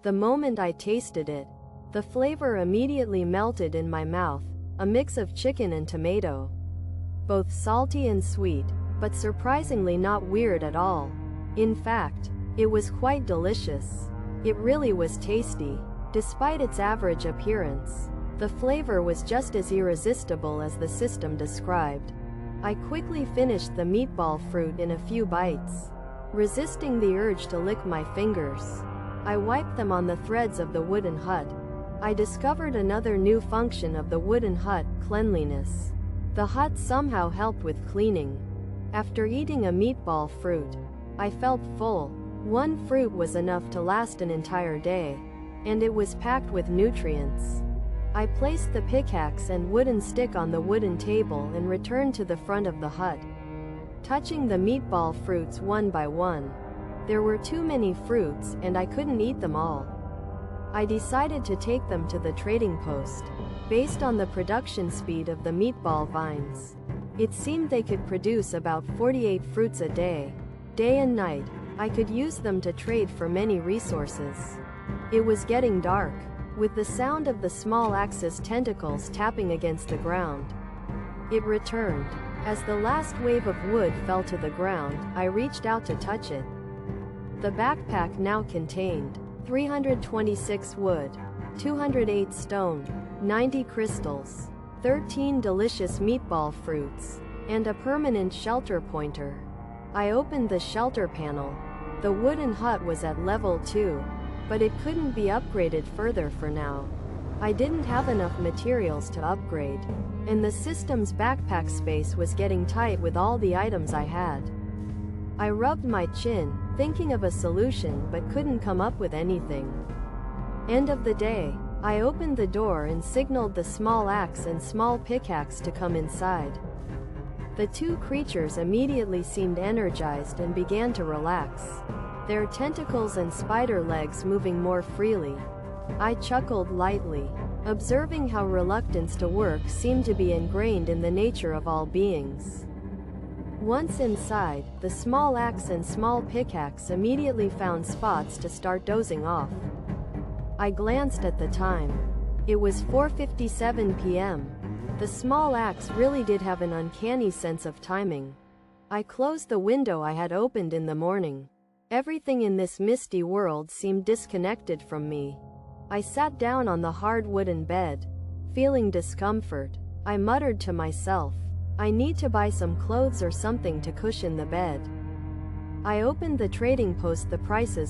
The moment I tasted it, the flavor immediately melted in my mouth, a mix of chicken and tomato. Both salty and sweet, but surprisingly not weird at all. In fact, it was quite delicious. It really was tasty. Despite its average appearance, the flavor was just as irresistible as the system described. I quickly finished the meatball fruit in a few bites, resisting the urge to lick my fingers. I wiped them on the threads of the wooden hut. I discovered another new function of the wooden hut: cleanliness. The hut somehow helped with cleaning. After eating a meatball fruit, I felt full. One fruit was enough to last an entire day, and it was packed with nutrients. I placed the pickaxe and wooden stick on the wooden table and returned to the front of the hut, touching the meatball fruits one by one. There were too many fruits, and I couldn't eat them all. I decided to take them to the trading post. Based on the production speed of the meatball vines, it seemed they could produce about 48 fruits a day. Day and night, I could use them to trade for many resources. It was getting dark, with the sound of the small axe's tentacles tapping against the ground. It returned. As the last wave of wood fell to the ground, I reached out to touch it. The backpack now contained 326 wood, 208 stone, 90 crystals, 13 delicious meatball fruits, and a permanent shelter pointer. I opened the shelter panel. The wooden hut was at level 2, but it couldn't be upgraded further for now. I didn't have enough materials to upgrade, and the system's backpack space was getting tight with all the items I had. I rubbed my chin, thinking of a solution, but couldn't come up with anything. End of the day. I opened the door and signaled the small axe and small pickaxe to come inside. The two creatures immediately seemed energized and began to relax, their tentacles and spider legs moving more freely. I chuckled lightly, observing how reluctance to work seemed to be ingrained in the nature of all beings. Once inside, the small axe and small pickaxe immediately found spots to start dozing off. I glanced at the time. It was 4:57 p.m. The small axe really did have an uncanny sense of timing. I closed the window I had opened in the morning. Everything in this misty world seemed disconnected from me. I sat down on the hard wooden bed, feeling discomfort. I muttered to myself, I need to buy some clothes or something to cushion the bed. I opened the trading post. The prices